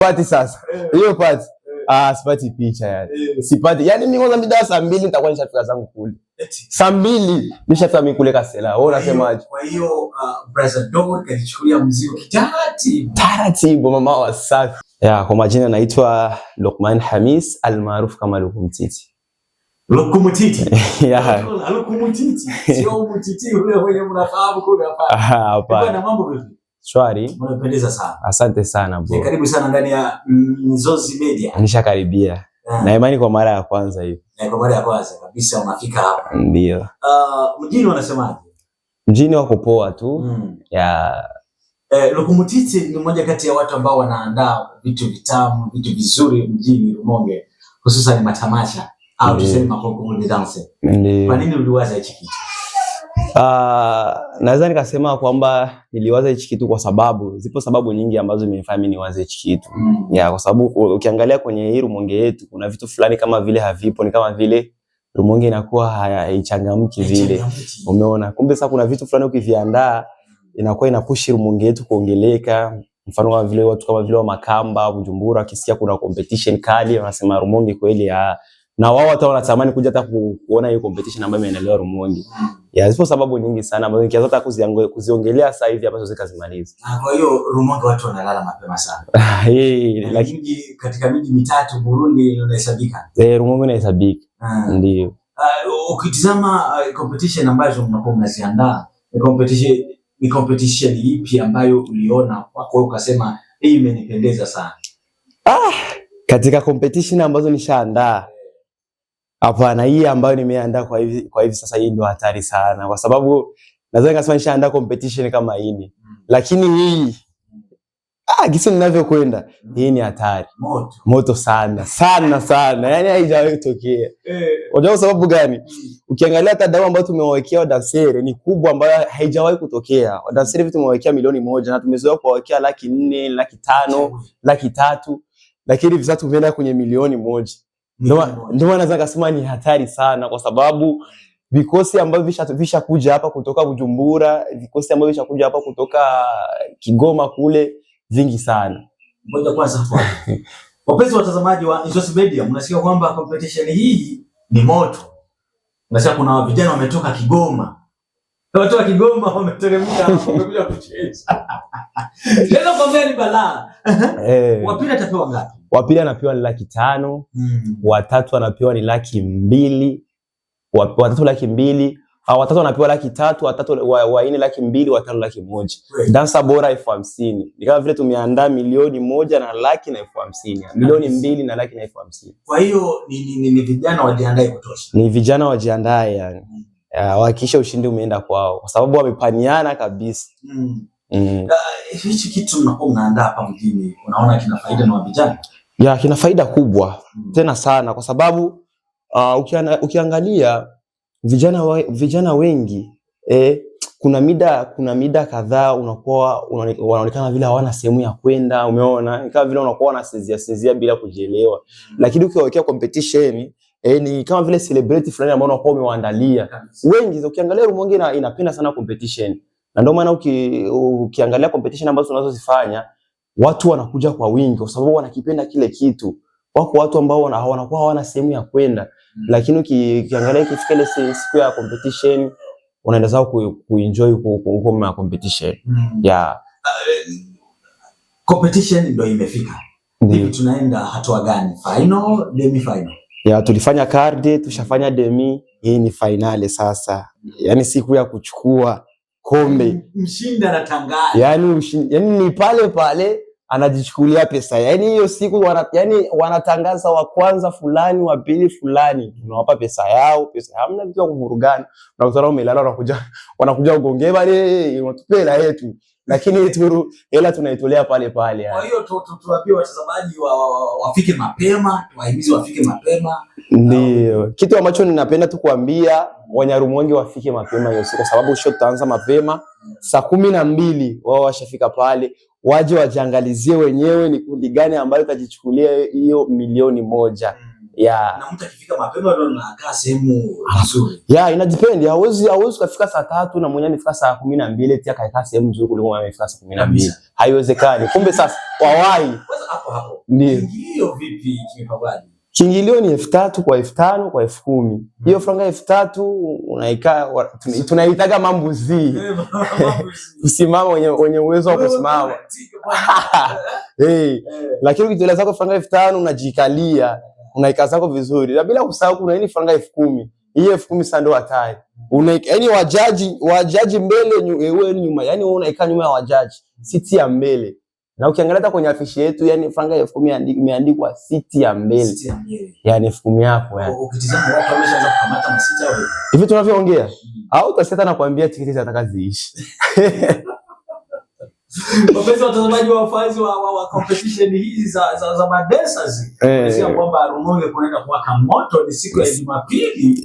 Pati sasa. Hiyo pati. Sipati picha yani. Sipati. Yani mimi kwanza mida saa 2 nitakuwa nishafika zangu kule. Saa 2 nishafika mimi kule Kasela. Wewe unasemaje? Kwa hiyo brother Dogo kanichukulia mzigo taratibu mama wa safi. Kwa majina naitwa Luqman Hamis almaruf kama Lukumtiti. Lukumtiti. Lukumtiti. Sio mtiti ule mnafahamu kule hapa. Hapa. Na mambo vipi? Shwari. Unapendeza sana. Asante sana bro. Karibu sana ndani ya Nzozi Media. Nishakaribia. Na imani kwa mara ya kwanza hiyo. Kwa mara ya kwanza kabisa unafika hapa. Ndio. Mjini wanasemaje? Mjini wako poa tu. Lukumtiti ni mmoja kati ya watu ambao wanaandaa vitu vitamu, vitu vizuri mjini Rumonge, hususan matamasha au tuseme makongo de dance. Kwa nini uliwaza hichi kitu? Naweza nikasema kwamba niliwaza hichi kitu kwa sababu zipo sababu nyingi ambazo zimenifanya mimi niwaze hichi kitu. Kwa sababu ukiangalia kwenye hii Rumonge yetu kuna vitu fulani kama vile havipo, ni kama vile Rumonge inakuwa haichangamki vile. Umeona? Kumbe sasa kuna vitu fulani ukiviandaa inakuwa inapush Rumonge yetu kuongeleka. Mfano kama vile watu kama vile wa Makamba, Bujumbura kisikia kuna competition kali wanasema Rumonge kweli na wao hata wanatamani kuja hata kuona hiyo competition ambayo inaendelea Rumonge. Zipo sababu nyingi sana ambazo nikianza hata kuziongelea sasa hivi ambazo zikazimaliza. Kwa hiyo Rumonge watu wanalala mapema sana. Lakini katika miji mitatu Burundi unahesabika. Rumonge inahesabika. Ndio. Ukitizama competition ambazo mnakuwa mnaziandaa, ni competition ipi ambayo uliona kwako ukasema hii imenipendeza sana? Katika competition ambazo nishaandaa, hapana, hii ambayo nimeandaa kwa hivi sasa hii ndio hatari sana kwa sababu naweza nikasema nishaandaa competition kama hii. Lakini hii gisi ninavyokwenda hii ni hatari. Moto sana. Yaani haijawahi kutokea. Unajua sababu gani? Ukiangalia hata dawa ambayo tumewawekea wadansere ni kubwa ambayo haijawahi kutokea. Wadansere vitu tumewawekea 1,000,000 na tumezoea kuwawekea 400,000, 500,000, 300,000, lakini hivi sasa tumeenda kwenye 1,000,000. Ndio maana naweza kusema ni hatari sana kwa sababu vikosi ambavyo vishakuja hapa kutoka Bujumbura, vikosi ambavyo vishakuja hapa kutoka Kigoma kule vingi sana. Ngoja kwanza hapo. Wapenzi watazamaji wa Nzozi Media, mnasikia kwamba competition hii ni moto. Mnasikia kuna vijana wametoka Kigoma. Watu wa Kigoma wameteremka wamekuja kucheza. Leo kwambia ni balaa. Wapili atapewa ngapi? Wapili anapewa ni 500,000, watatu anapewa ni 200,000, watatu 200,000, watatu wanapewa 300,000, watatu wa 4 200,000, watano 100,000. Dansa bora 50,000. Ni kama vile tumeandaa 1,000,000 na 150,000. 2,000,000 na 150,000. Kwa hiyo ni vijana wajiandae kutosha. Ni vijana wajiandae yani. Hakikisha ushindi umeenda kwao kwa sababu wamepaniana kabisa. Hichi kitu mnakuwa mnaandaa hapa mjini, unaona kina faida na vijana? Kina faida kubwa tena sana kwa sababu ukiangalia vijana wengi kuna mida kadhaa wanaonekana vile hawana sehemu ya kwenda, umeona? Kama vile unakuwa wanasezia bila kujielewa. Lakini ukiwekea competition ni kama vile celebrity fulani ambao unakuwa umewaandalia. Wengi ukiangalia Rumonge inapenda sana competition. Na ndio maana ukiangalia competition ambazo tunazozifanya watu wanakuja kwa wingi kwa sababu wanakipenda kile kitu. Wako watu ambao wanakuwa hawana sehemu ya kwenda, lakini ukiangalia ikifika ile siku ya competition unaenda zao kuenjoy huko ma competition. Competition ndio imefika. Hivi tunaenda hatua gani? Final, demi final? Tulifanya card, tushafanya demi, hii ni finale sasa. Yaani siku ya kuchukua kombe. Mshindi anatangaza. Yaani ni pale anajichukulia pesa. Yaani hiyo siku wanatangaza wa kwanza fulani, wa pili fulani. Unawapa pesa yao, hamna vitu vya kuvurugana. Unakutana umelala wanakuja ugongee bali unatupe hela yetu. Lakini hela tunaitolea pale. Kwa hiyo tuwaambie watazamaji wafike mapema, tuwahimize wafike mapema. Ndio. Kitu ambacho ninapenda tu kuambia Wanyarumonge wafike mapema hiyo siku kwa sababu show tutaanza mapema saa 12 wao washafika pale. Waje wajiangalizie wenyewe ni kundi gani ambayo itajichukulia hiyo 1,000,000. Na mtu akifika mapema ndio anakaa sehemu nzuri. Ina depend. Hauwezi kufika saa 3 na mwenyewe amefika saa 12 eti akakaa sehemu nzuri kuliko mwenyewe amefika saa 12. Haiwezekani. Kumbe sasa wawahi. Kwanza hapo. Ndio. Kiingilio vipi kimepangwaje? Kiingilio ni 3,000 kwa 5,000 kwa 10,000. Hiyo franga 3,000 unaikaa tunaitaga mambuzi. Kusimama wenye uwezo wa kusimama. Lakini ukitolea zako franga 5,000 unajikalia, unaikaa zako vizuri. Na bila kusahau kuna hii franga 10,000. Hiyo 10,000 sasa ndio hatari. Yaani wajaji mbele wewe nyuma. Yaani wewe unaikaa nyuma ya wajaji, siti ya mbele. Na ukiangalia hata kwenye afishi yetu yani franga 10,000 imeandikwa siti ya mbele. Yaani 10,000 yako yani. Ukitizama watu wameshaanza kukamata masiti yao. Hivi tunavyoongea au utasita na kuambia tiketi zinataka ziishi. Wapenzi watazamaji wa wafazi wa competition hizi za madancers. Nasema kwamba Rumonge kunaenda kuwaka moto ni siku ya Jumapili.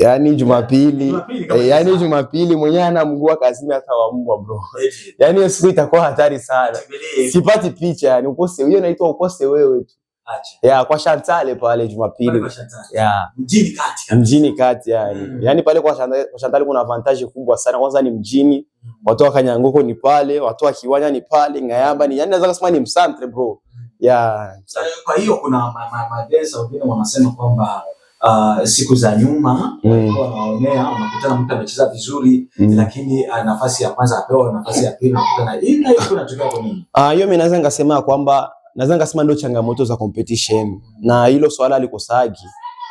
Yaani Jumapili mwenyewe anamgua kazini hata wa mbwa bro. Yaani hiyo siku itakuwa hatari sana. Sipati picha yani ukose hiyo inaitwa ukose wewe tu. Acha. Kwa Chantal pale Jumapili. Mjini kati yani. Yaani pale kwa Chantal kuna advantage kubwa sana. Kwanza ni mjini. Watu wa Kanyangoko ni pale, watu wa Kiwanya ni pale, Ngayamba ni yani naweza kusema ni msantre bro. Kwa hiyo kuna madesa wengine wanasema kwamba siku za nyuma walikuwa wanaonea unakutana mtu amecheza vizuri lakini nafasi ya kwanza apewa nafasi ya pili unakutana ila hiyo kunatokea kwa nini? Hiyo mimi naweza ngasema kwamba ndio changamoto za competition na hilo swala alikosagi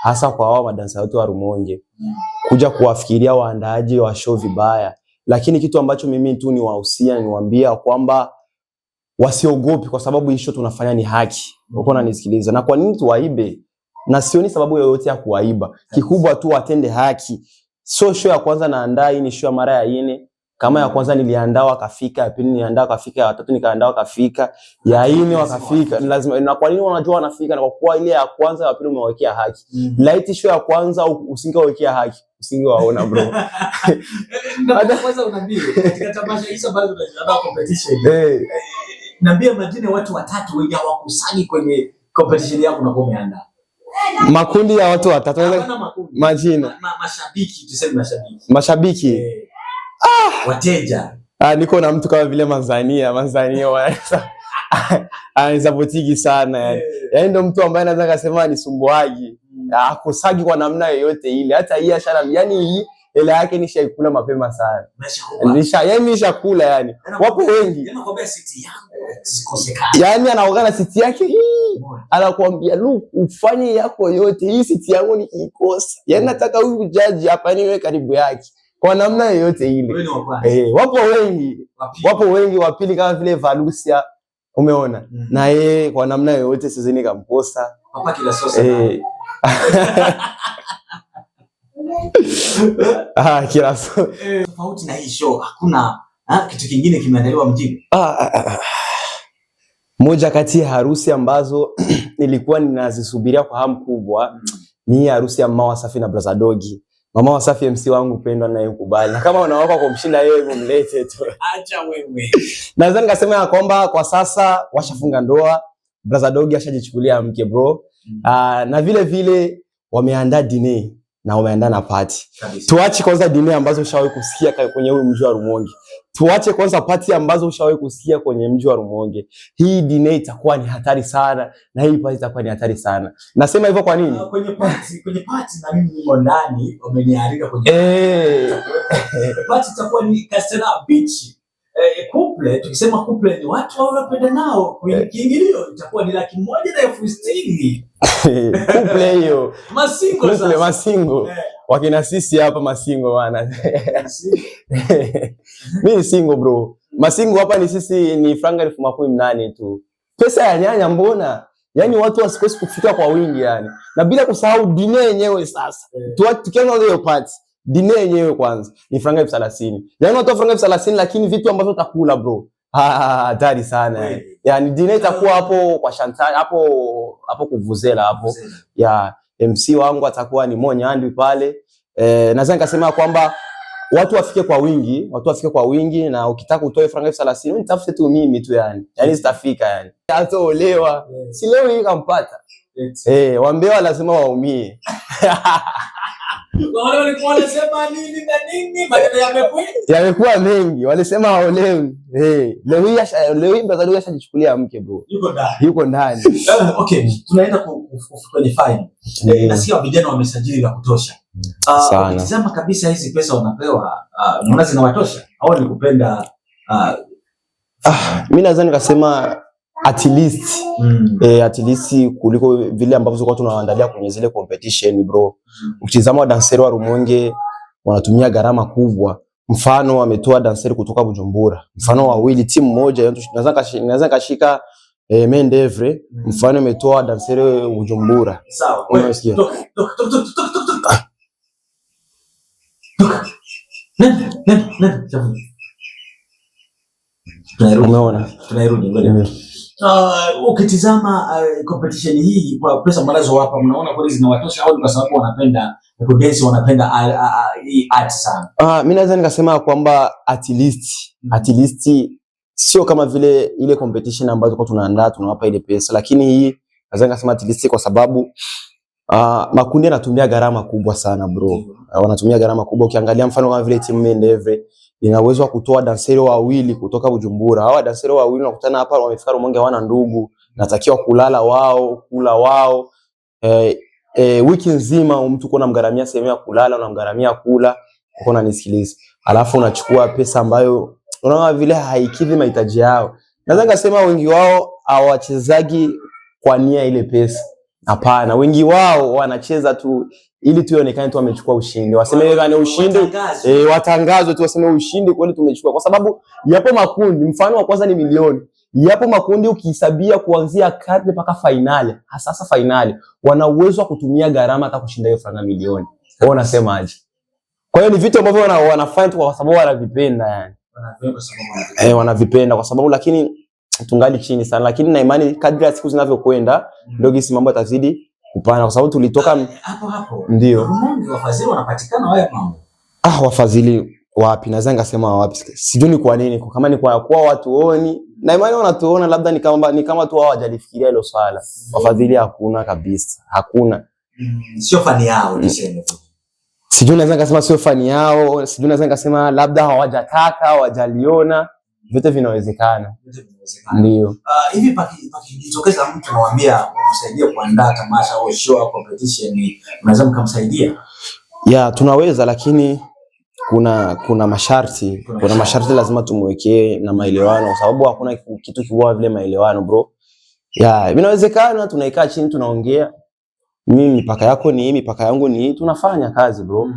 hasa kwa wao madansa wetu wa Rumonge kuja kuwafikiria waandaaji wa show vibaya. Lakini kitu ambacho mimi tu niwahusia niwaambia kwamba wasiogopi kwa sababu hii show tunafanya ni haki. Uko unanisikiliza? Na kwa nini tuwaibe? Na sioni sababu yoyote ya kuwaiba. Kikubwa tu watende haki. Show ya kwanza naandaa hii ni show ya mara ya 4. Kama ya kwanza niliandaa wakafika, ya pili niliandaa wakafika, ya tatu nikaandaa wakafika, ya 4 wakafika. Lazima na kwa nini wanajua wanafika? Na kwa kuwa ile ya kwanza ya pili umewekea haki. Light show ya kwanza usingewekea haki. Usingewaona bro. Ndio kwanza unaambia katika tamasha hizo ambazo tunaandaa competition. Naambia majina watu 3 wengi hawakusanyi kwenye competition yako na umeandaa. Makundi ya watu 3 majina. Mashabiki tuseme mashabiki. Wateja. Niko na mtu kama vile Manzania anasapotiki sana yani. Yaani ndio mtu ambaye anaweza kusema ni sumbuaji. Akosagi kwa namna yoyote ile. Hata hii ashara yani hii hela yake nishaikula mapema sana. Nishakula yani. Wapo wengi. Nakwambia siti yangu sikosekana. Yani anaongana siti yake hii. Anakuambia ufanye yako yote hii siti yangu nikiikosa. Yani nataka huyu jaji hapa niwe karibu yake. Kwa namna yoyote ile. Wapo wengi wa pili kama vile Valusia umeona. Na yeye kwa namna yoyote sizini kamposa. Papa kila sosa. Kila sosa. Tofauti na hii show hakuna kitu kingine kimeandaliwa mjini. Moja kati ya harusi ambazo nilikuwa ninazisubiria kwa hamu kubwa ni harusi ya Mama Wasafi na Brother Dogi. Mama Wasafi MC wangu pendwa na yekubali. Na kama unawaka kumshinda yeye mlete tu. Acha wewe. Naweza nikasema ya kwamba kwa sasa washafunga ndoa, Brother Dogi ashajichukulia mke bro. Na vile wameandaa dinner na wameandaa na party. Tuache kwanza dinner ambazo ushawahi kusikia kwenye huu mji wa Rumonge. Tuache kwanza party ambazo ushawahi kusikia kwenye mji wa Rumonge. Hii dinner itakuwa ni hatari sana na hii party itakuwa ni hatari sana. Nasema hivyo kwa nini? Kwenye party na mimi niko ndani wamenialika kwenye party itakuwa ni Castella Beach. Couple tukisema couple ni watu wanapenda nao kwenye kiingilio itakuwa ni 160,000. Couple hiyo. Masingo. Wakina sisi hapa masingo bwana. Mimi ni single bro. Masingo hapa ni sisi ni franga 18,000 tu. Pesa ya nyanya mbona? Yaani watu wasikosi kufika kwa wingi yani. Na bila kusahau dinner yenyewe sasa. Tukianza hiyo party, dinner yenyewe kwanza ni franga 30,000. Yaani watu franga 30,000 lakini vitu ambavyo utakula bro. Hatari sana. Yaani dinner itakuwa hapo kwa Chantal hapo kuvuzela hapo. Ya MC wangu atakuwa ni Monyandwi pale. Naweza nikasema kwamba watu wafike kwa wingi, na ukitaka utoe franga 30 nitafute tu mimi tu yani zitafika yani. Ataolewa. Si leo hii kampata. Wambea lazima waumie. Wale walikuwa wanasema nini na nini, maneno yamekuwa mengi. Walisema haolewi. Leo hii Mbazali ashajichukulia mke bro. Yuko ndani. Okay, tunaenda kwenye final. Nasikia vijana wamesajili la kutosha. Ukitazama kabisa hizi pesa wanapewa, unaona zinawatosha au ni kupenda? Mimi nadhani nikasema at least kuliko vile ambavyo tulikuwa tunaandalia kwenye zile competition bro. Ukitazama wa danseri wa Rumonge wanatumia gharama kubwa. Mfano wametoa danseri kutoka Bujumbura. Mfano wawili timu moja naweza kashika Mendevre. Mfano ametoa danseri Bujumbura. Sawa. Unasikia? Tunarudi. Ukitizama competition hii kwa pesa mnazowapa, mnaona kweli zinawatosha au kwa sababu wanapenda dance, wanapenda hii art sana? Mimi naweza nikasema kwamba at least sio kama vile ile competition ambazo kwa tunaandaa tunawapa ile pesa, lakini hii naweza nikasema at least kwa sababu makundi yanatumia gharama kubwa sana bro. Wanatumia gharama kubwa. Ukiangalia mfano kama vile timu Mendevre ina uwezo wa kutoa danseri wawili kutoka Bujumbura. Hawa danseri wawili wanakutana hapa, wamefika Rumonge, hawana ndugu, natakiwa kulala wao, kula wao. Wiki nzima mtu kuna mgaramia sehemu ya kulala, unamgaramia kula, uko unanisikiliza. Alafu unachukua pesa ambayo unaona vile haikidhi mahitaji yao. Naweza ngasema wengi wao hawachezaji kwa nia ile pesa. Hapana, wengi wao wanacheza tu ili tuonekane tu wamechukua ushindi. Waseme gani ushindi? Watangazwe tu waseme ushindi kweli tumechukua. Kwa sababu yapo makundi, mfano wa kwanza ni milioni. Yapo makundi ukihesabia kuanzia kati mpaka finali, hasa finali, wana uwezo wa kutumia gharama hata kushinda hiyo franga milioni. Wao unasemaje? Kwa hiyo ni vitu ambavyo wanafanya tu kwa sababu wanavipenda yani. Wanavipenda kwa sababu, lakini tungali chini sana, lakini na imani kadri ya siku zinavyokwenda ndio gisi mambo yatazidi kupana, kwa sababu tulitoka hapo. Ndio wafadhili wanapatikana wao mambo. Wafadhili wapi? Naweza ngasema wapi? Sijui ni kwa nini, kama ni kwa watu oni na imani wanatuona, labda ni kama tu hawajalifikiria hilo swala. Wafadhili hakuna kabisa, hakuna. Sio fani yao tuseme. Sijui naweza ngasema sio fani yao, sijui naweza ngasema labda hawajataka, hawajaliona. Vyote vinawezekana. Ndio. Hivi pakijitokeza mtu anawaambia msaidie kuandaa tamasha au show au competition, unaweza mkamsaidia? Tunaweza, lakini kuna masharti. Kuna masharti lazima tumwekee na maelewano, kwa sababu hakuna kitu kibwa vile maelewano bro. Inawezekana tunaikaa chini tunaongea. Mimi mipaka yako ni hii, mipaka yangu ni hii, tunafanya kazi bro.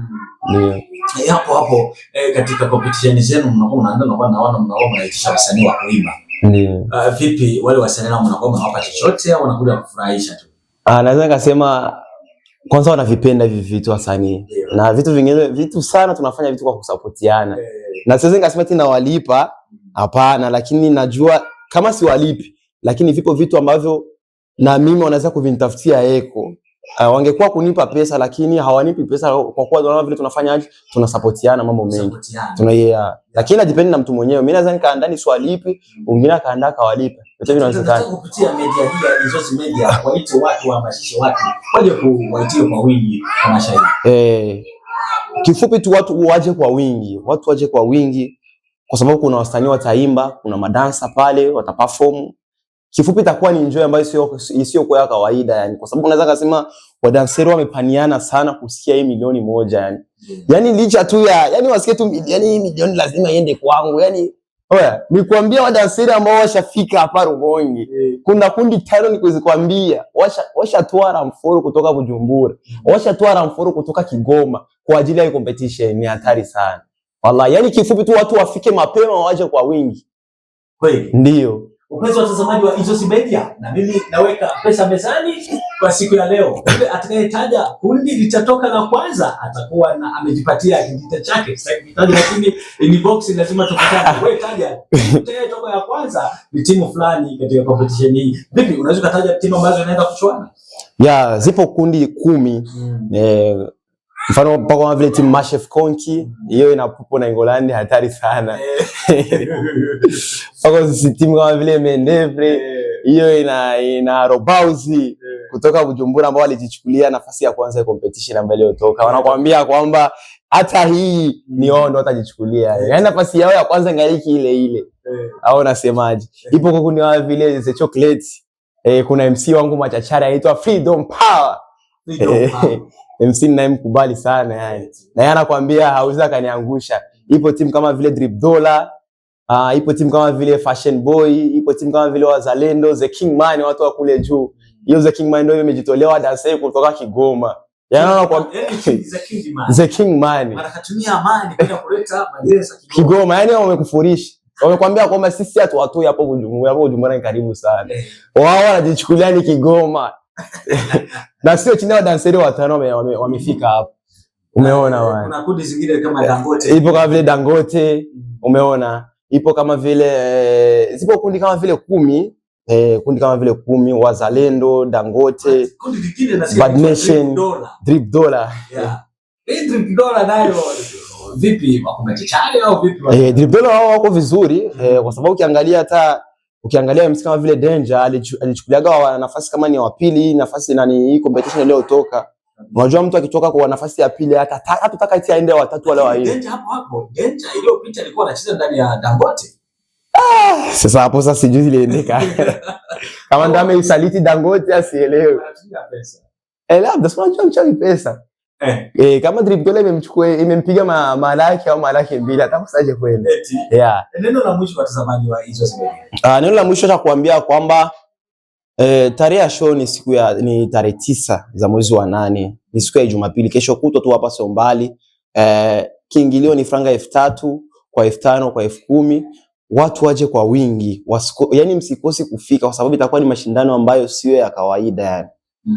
Ndio. Hapo katika competition zenu mnaanza naona mnaitisha wasanii wa kuimba. Ndio. Vipi wale wasanii nao mnakuwa mnawapa chochote au wanakuja kufurahisha tu? Naweza kusema kwanza wanavipenda hivi vitu wasanii. Na vitu vingine vitu sana tunafanya vitu kwa kusapotiana. Na siwezi ngasema tena walipa, hapana, lakini najua kama si walipi, lakini vipo vitu ambavyo na mimi wanaweza kuvinitafutia eko. Wangekuwa kunipa pesa, lakini hawanipi pesa kwa kuwa wanaona vile tunafanya tunasapotiana mambo mengi. Lakini depend na mtu mwenyewe. Mimi naweza nikaandaa ni swalipi, mwingine akaandaa kawalipa. Yote vinawezekana. Kupitia media hii, social media, waite watu wahamasishe watu waje kuwaitie kwa wingi kama shairi. Kifupi tu watu waje kwa wingi. Watu waje kwa wingi kwa sababu kuna wasanii wataimba, kuna madansa pale wataperform. Kifupi itakuwa ni enjoy ambayo sio kwa kawaida yani, kwa sababu unaweza kusema wadanseri wamepaniana sana kusikia hii milioni moja yani. Yani licha tu yani wasikie tu yani milioni lazima iende kwangu yani. Nikwambia wadanseri ambao washafika hapa Rumonge, kuna kundi tano nikuzikwambia, washatoa ramforo kutoka Bujumbura, washatoa ramforo kutoka Kigoma kwa ajili ya competition. Ni hatari sana. Wallahi, yani kifupi tu watu wafike mapema waje kwa wingi. Kweli? Ndio. Upenzi watazamaji wa Izosi Media, na mimi naweka pesa mezani kwa siku ya leo. Atakayetaja kundi litatoka la kwanza atakuwa amejipatia kijita chake. Sasa kitaji, lakini inbox lazima tukutane. Wewe taja toka ya kwanza ni timu fulani katika competition hii. Vipi unaweza kutaja timu ambazo zinaenda kuchuana? Zipo kundi 10. Mfano mpaka kama vile timu Mashef Konki, hiyo ina Pupo na England hatari sana. Mpaka sisi timu kama vile Mendevre, hiyo ina Robauzi kutoka Bujumbura ambao walijichukulia nafasi ya kwanza ya competition ambayo iliyotoka. Wanakuambia kwamba hata hii ni wao ndio watajichukulia. Yaani nafasi yao ya kwanza ngaliki ile ile. Au unasemaje? Ipo kwa kundi kama vile The Chocolate. Kuna MC wangu machachari anaitwa Freedom Power. MC ninayemkubali sana yani. Na yeye anakuambia hauwezi kaniangusha. Ipo timu kama vile Drip Dollar, ipo timu kama vile Fashion Boy, ipo timu kama vile Wazalendo, The King Man, watu wa kule juu. Hiyo The King Man ndio imejitolewa dansa kutoka Kigoma. Yaani anakuambia The King Man. Anakatumia amani kwenda kuleta majeneza Kigoma. Yaani wamekufurisha. Wamekwambia kwamba sisi hatuwatoi hapo Bujumbura, hapo Bujumbura ni karibu sana. Wao wanajichukulia ni Kigoma. Na sio chini ya danseri watano wamefika hapo. Umeona wana. Kuna kundi zingine kama Dangote. Ipo kama vile Dangote, umeona? Ipo kama vile zipo kundi kama vile 10, kundi kama vile 10, Wazalendo, Dangote, kundi lingine nasikia Drip Dollar. Yeah. Drip Dollar nayo vipi wakometechale au vipi? Drip Dollar wao wako vizuri kwa sababu ukiangalia MC kama vile Danger alichukuliaga nafasi kama ni wa pili, nafasi nani hii competition iliyotoka. Unajua mtu akitoka kwa nafasi ya pili hatataka eti aende watatu wala wanne. Danger hapo. Danger iliyopita alikuwa anacheza ndani ya Dangote. Sasa hapo sasa sijui iliendeka. Kama ndio ameisaliti Dangote asielewe. Anatumia pesa. Labda sio mchawi pesa. Kama Drip Dollar imempiga malaki au malaki mbili atakusaje kwenda. Yeah. Neno la mwisho kwa watazamaji wa Izosi Media. Neno la mwisho cha kuambia kwamba tarehe ya show ni tarehe 9 za mwezi wa 8. Ni siku ya Jumapili. Kesho kutwa tu hapa sio mbali. Kiingilio ni franga 3000 kwa 5000 kwa 10000. Watu waje kwa wingi. Yaani msikose kufika kwa sababu itakuwa ni mashindano ambayo sio ya kawaida yani.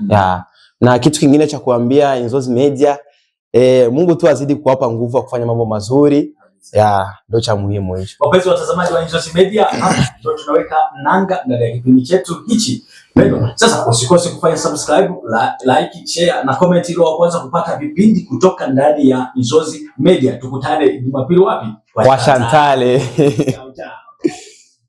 Yeah. Na kitu kingine cha kuambia Izosi Media, Mungu tu azidi kuwapa nguvu ya kufanya mambo mazuri. Ndio cha muhimu hicho. Wapenzi watazamaji wa Izosi Media, ndio tunaweka nanga ndani ya kipindi chetu hichi. Sasa usikose kufanya subscribe, like, share na comment ili uanze kupata vipindi kutoka ndani ya Izosi Media. Tukutane Jumapili wapi? Kwa Shantale. Ciao.